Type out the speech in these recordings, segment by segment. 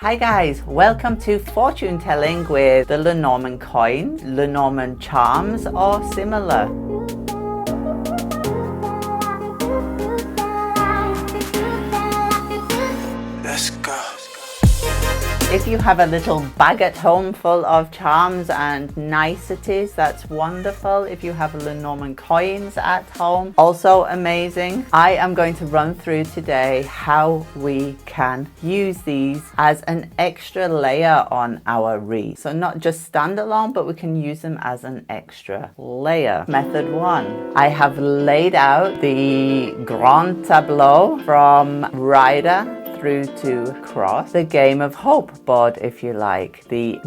Hi guys, welcome to fortune telling with the Lenormand coins, Lenormand charms or similar. Let's go. If you have a little bag at home full of charms and niceties, that's wonderful. If you have Lenormand coins at home, also amazing. I am going to run through today how we can use these as an extra layer on our wreath. So not just standalone, but we can use them as an extra layer. Method 1. I have laid out the Grand Tableau from Rider through to cross, the Game of Hope board, if you like, the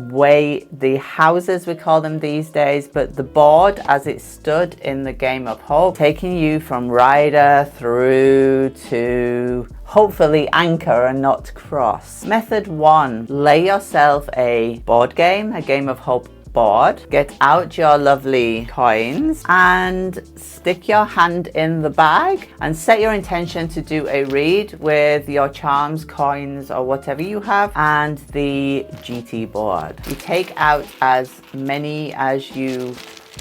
houses we call them these days, but the board as it stood in the Game of Hope, taking you from rider through to hopefully anchor and not cross. Method 1, lay yourself a board game, a Game of Hope board, get out your lovely coins and stick your hand in the bag and set your intention to do a read with your charms, coins or whatever you have and the GT board. You take out as many as you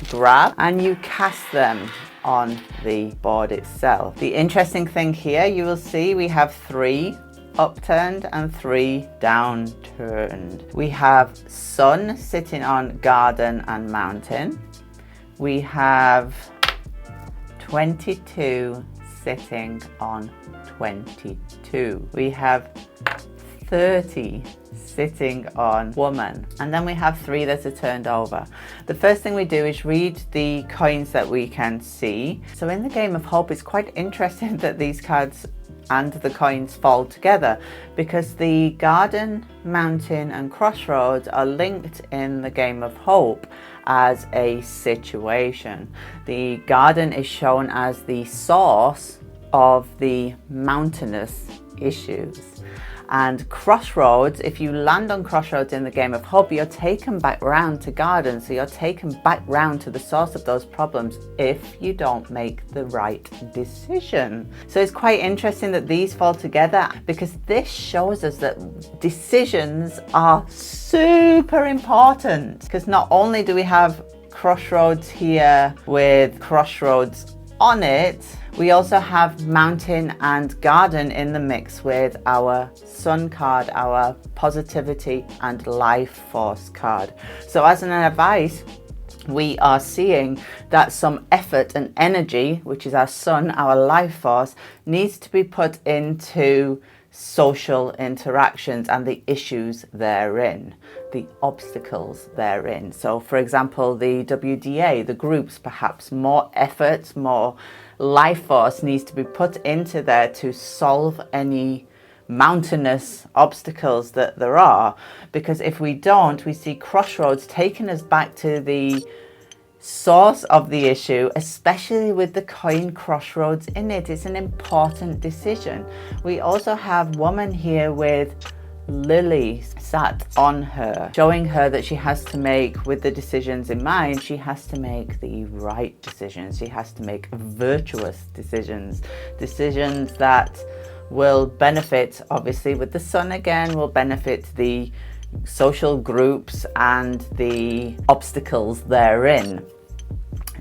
grab and you cast them on the board itself. The interesting thing here, you will see we have 3 upturned and 3 downturned. We have sun sitting on garden and mountain. We have 22 sitting on 22. We have 30 sitting on woman, and then we have 3 that are turned over. The first thing we do is read the coins that we can see. So in the Game of Hope, it's quite interesting that these cards and the coins fall together because the garden, mountain and crossroads are linked in the Game of Hope as a situation. The garden is shown as the source of the mountainous issues. And crossroads, if you land on crossroads in the Game of Hope, you're taken back round to garden. So you're taken back round to the source of those problems if you don't make the right decision. So it's quite interesting that these fall together because this shows us that decisions are super important. Because not only do we have crossroads here with crossroads on it, we also have mountain and garden in the mix with our sun card, our positivity and life force card. So as an advice, we are seeing that some effort and energy, which is our sun, our life force, needs to be put into social interactions and the issues therein, the obstacles therein. So for example, the WDA, the groups, perhaps more effort, more life force needs to be put into there to solve any mountainous obstacles that there are, because if we don't, we see crossroads taking us back to the source of the issue, especially with the coin crossroads in it. It's an important decision. We also have woman here with Lily sat on her, showing her that she has to make, with the decisions in mind, she has to make the right decisions. She has to make virtuous decisions, decisions that will benefit, obviously with the sun again, will benefit the social groups and the obstacles therein.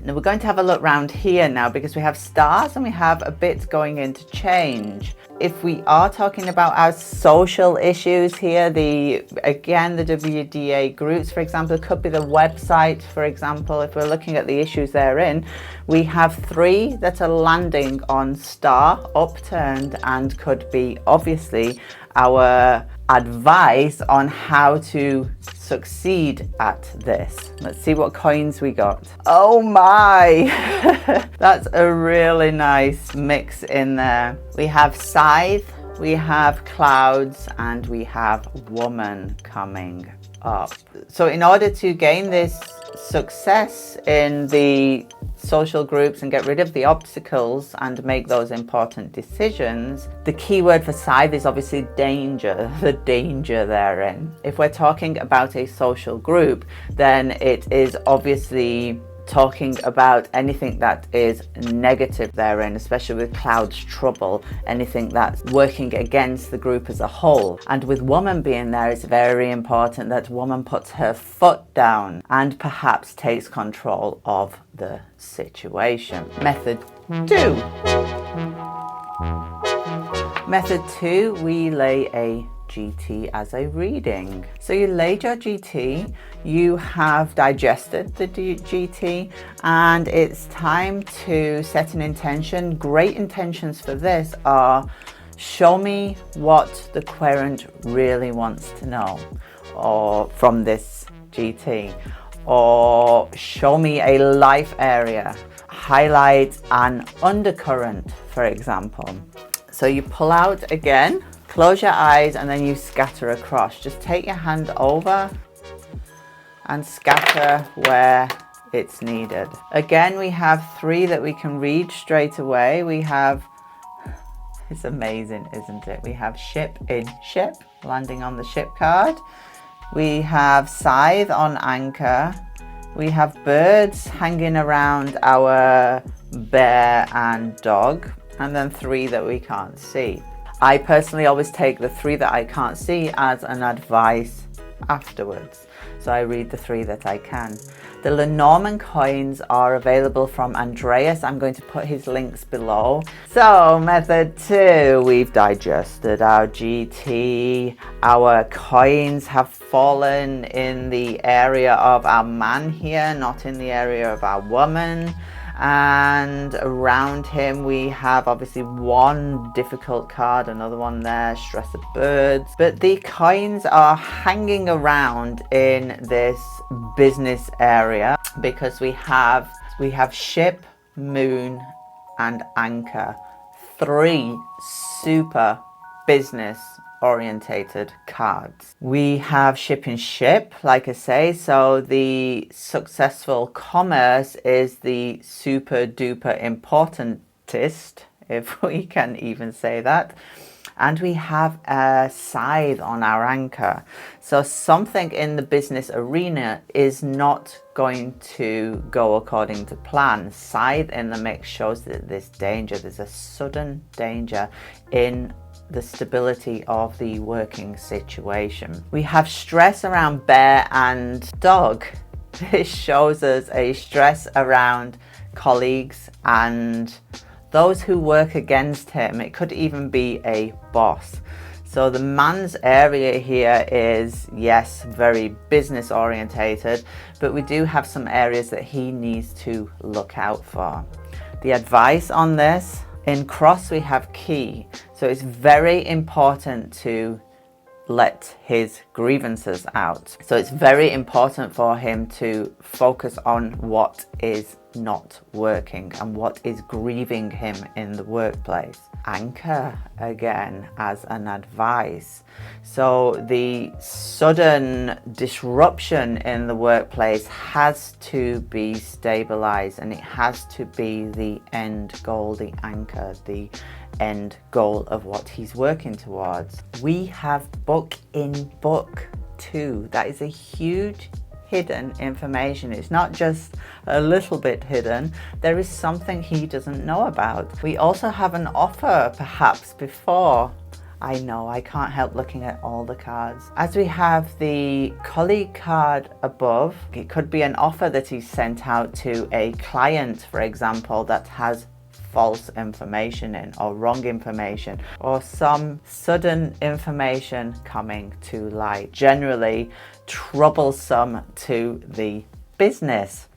Now we're going to have a look around here now because we have stars and we have a bit going into change. If we are talking about our social issues here, the WDA groups, for example, could be the website, for example. If we're looking at the issues therein, we have 3 that are landing on star, upturned, and could be obviously our advice on how to succeed at this. Let's see what coins we got. Oh my! That's a really nice mix in there. We have scythe, we have clouds, and we have woman coming up. So in order to gain this success in the social groups and get rid of the obstacles and make those important decisions, the key word for scythe is obviously danger, the danger therein. If we're talking about a social group, then it is obviously talking about anything that is negative therein, especially with Cloud's trouble, anything that's working against the group as a whole. And with Woman being there, it's very important that Woman puts her foot down and perhaps takes control of the situation. Method 2. Method 2, we lay a GT as a reading. So you laid your GT, you have digested the GT, and it's time to set an intention. Great intentions for this are: show me what the querent really wants to know or from this GT, or show me a life area, highlight an undercurrent, for example. So you pull out again, close your eyes, and then you scatter across. Just take your hand over and scatter where it's needed. Again, we have 3 that we can read straight away. We have, it's amazing, isn't it? We have ship in ship, landing on the ship card. We have scythe on anchor. We have birds hanging around our bear and dog, and then 3 that we can't see. I personally always take the 3 that I can't see as an advice afterwards. So I read the 3 that I can. The Lenormand coins are available from Andreas. I'm going to put his links below. So method 2, we've digested our GT. Our coins have fallen in the area of our man here, not in the area of our woman. And around him we have obviously 1 difficult card, another one there, stress of birds. But the coins are hanging around in this business area because we have ship, moon and anchor. 3 super business orientated cards. We have ship and ship, like I say, so the successful commerce is the super duper importantest, if we can even say that. And we have a scythe on our anchor. So something in the business arena is not going to go according to plan. Scythe in the mix shows that there's danger, there's a sudden danger in the stability of the working situation. We have stress around bear and dog. This shows us a stress around colleagues and those who work against him. It could even be a boss. So the man's area here is, yes, very business orientated, but we do have some areas that he needs to look out for. The advice on this, in cross we have key. So it's very important to let his grievances out. So it's very important for him to focus on what is not working and what is grieving him in the workplace. Anchor again as an advice. So the sudden disruption in the workplace has to be stabilized, and it has to be the end goal, the anchor, the end goal of what he's working towards. We have book in book 2. That is a huge hidden information. It's not just a little bit hidden. There is something he doesn't know about. We also have an offer perhaps before. I know, I can't help looking at all the cards. As we have the colleague card above, it could be an offer that he's sent out to a client, for example, that has false information in, or wrong information, or some sudden information coming to light, generally troublesome to the business.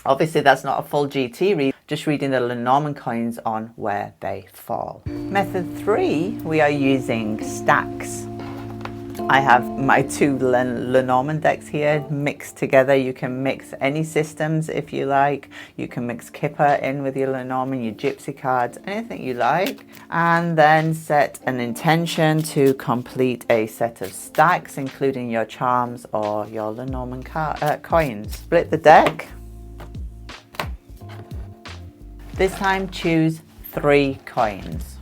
Obviously that's not a full GT read, just reading the Lenormand coins on where they fall. Method 3, we are using stacks. I have my 2 Lenormand decks here mixed together. You can mix any systems if you like. You can mix Kipper in with your Lenormand, your Gypsy Cards, anything you like. And then set an intention to complete a set of stacks, including your charms or your Lenormand coins. Split the deck. This time choose 3 coins.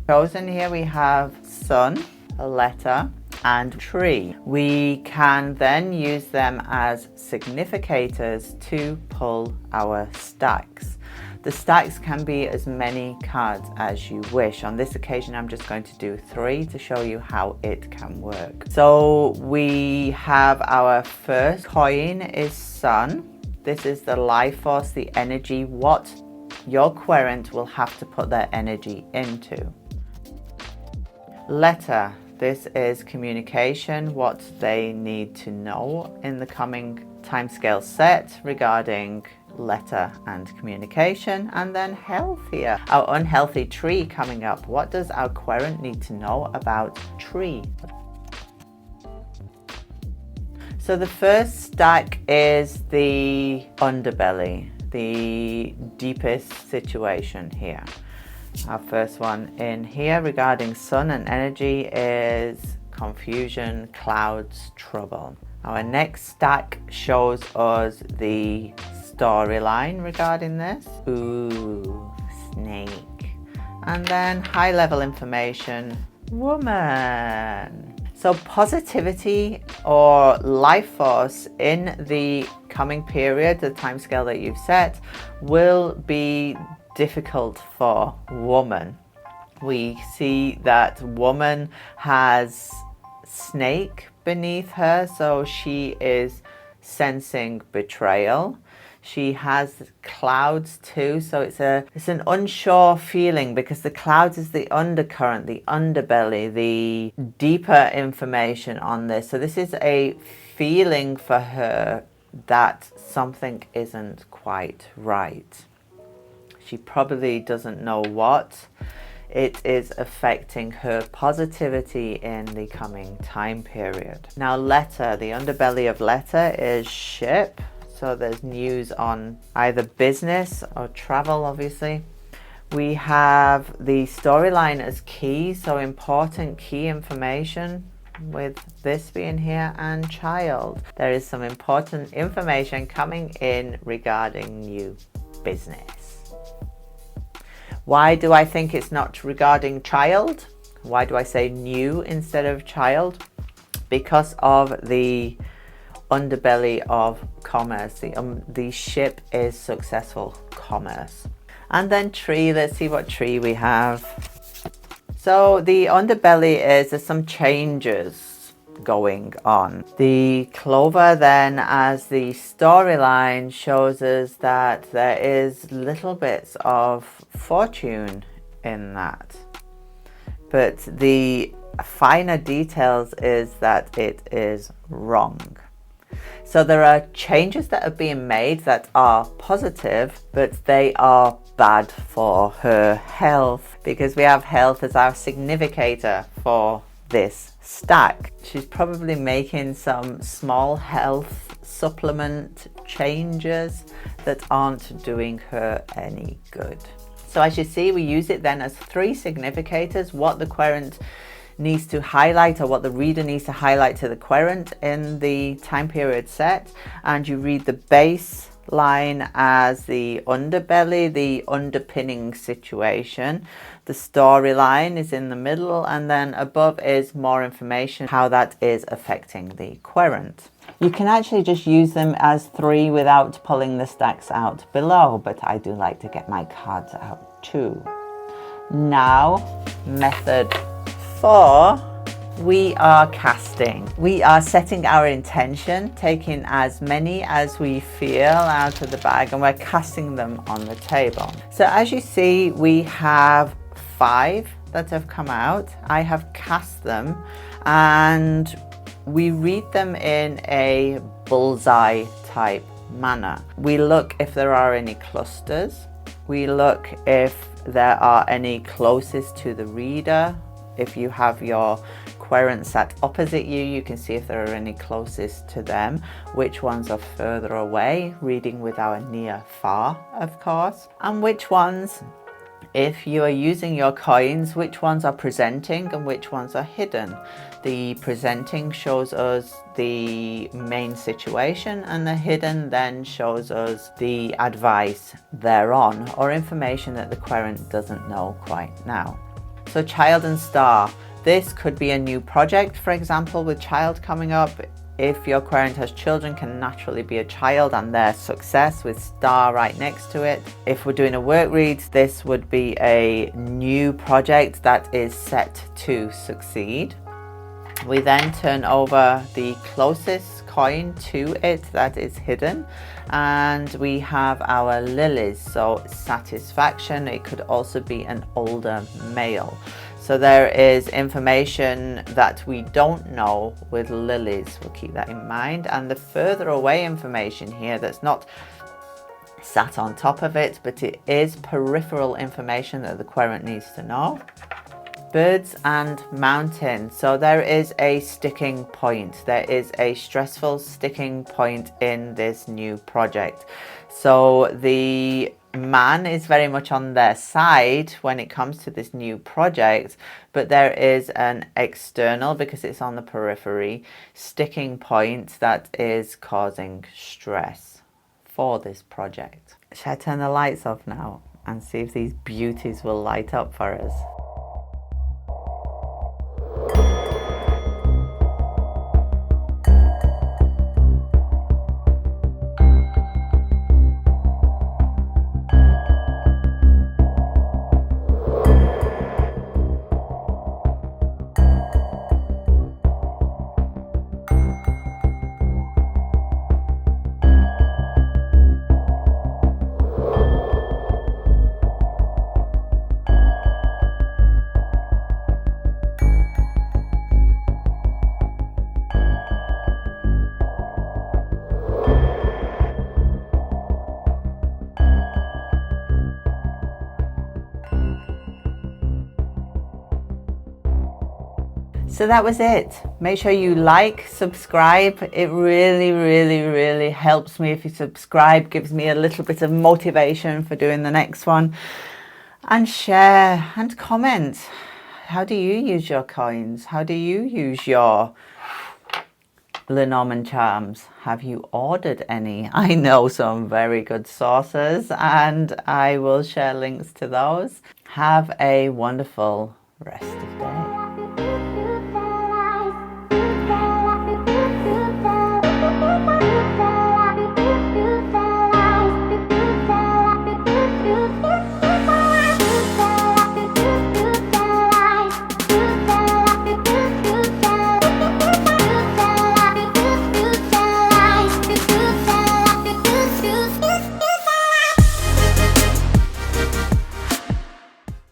Chosen here we have sun, a letter, and tree. We can then use them as significators to pull our stacks. The stacks can be as many cards as you wish. On this occasion, I'm just going to do 3 to show you how it can work. So we have our first coin is Sun. This is the life force, the energy, what your querent will have to put their energy into. Letter. This is communication, what they need to know in the coming timescale set regarding letter and communication. And then healthier, our unhealthy tree coming up. What does our querent need to know about tree? So the first stack is the underbelly, the deepest situation here. Our first one in here regarding sun and energy is confusion, clouds, trouble. Our next stack shows us the storyline regarding this. Ooh, snake. And then high level information, woman. So positivity or life force in the coming period, the time scale that you've set, will be difficult for woman. We see that woman has snake beneath her, so she is sensing betrayal. She has clouds too, so it's an unsure feeling because the clouds is the undercurrent, the underbelly, the deeper information on this. So this is a feeling for her that something isn't quite right. She probably doesn't know what. It is affecting her positivity in the coming time period. Now letter, the underbelly of letter is ship. So there's news on either business or travel, obviously. We have the storyline as key, so important key information with this being here, and child. There is some important information coming in regarding new business. Why do I think it's not regarding child? Why do I say new instead of child? Because of the underbelly of commerce. The ship is successful commerce. And then tree, let's see what tree we have. So the underbelly is there's some changes going on. The clover then as the storyline shows us that there is little bits of fortune in that. But the finer details is that it is wrong. So there are changes that are being made that are positive, but they are bad for her health because we have health as our significator for this stack. She's probably making some small health supplement changes that aren't doing her any good. So as you see, we use it then as 3 significators, what the querent needs to highlight or what the reader needs to highlight to the querent in the time period set, and you read the base line as the underbelly, the underpinning situation. The storyline is in the middle, and then above is more information how that is affecting the querent. You can actually just use them as 3 without pulling the stacks out below, but I do like to get my cards out too. Now, method 4, we are casting. We are setting our intention, taking as many as we feel out of the bag, and we're casting them on the table. So as you see, we have 5 that have come out. I have cast them, and we read them in a bullseye type manner. We look if there are any clusters. We look if there are any closest to the reader. If you have your querent sat opposite you, you can see if there are any closest to them, which ones are further away, reading with our near far, of course, and which ones, if you are using your coins, which ones are presenting and which ones are hidden. The presenting shows us the main situation, and the hidden then shows us the advice thereon or information that the querent doesn't know quite now. So child and star, This could be a new project, for example, with child coming up. If your querent has children, can naturally be a child and their success with star right next to it. If we're doing a work read, this would be a new project that is set to succeed. We then turn over the closest coin to it that is hidden, and we have our lilies, so satisfaction. It could also be an older male. So there is information that we don't know with lilies. We'll keep that in mind. And the further away information here that's not sat on top of it, but it is peripheral information that the querent needs to know. Birds and mountain. So there is a sticking point. There is a stressful sticking point in this new project. So the man is very much on their side when it comes to this new project, but there is an external, because it's on the periphery, sticking point that is causing stress for this project. Shall I turn the lights off now and see if these beauties will light up for us? So that was it. Make sure you like, subscribe. It really helps me if you subscribe, gives me a little bit of motivation for doing the next one. And share and comment. How do you use your coins? How do you use your Lenormand charms? Have you ordered any? I know some very good sources and I will share links to those. Have a wonderful rest of the day.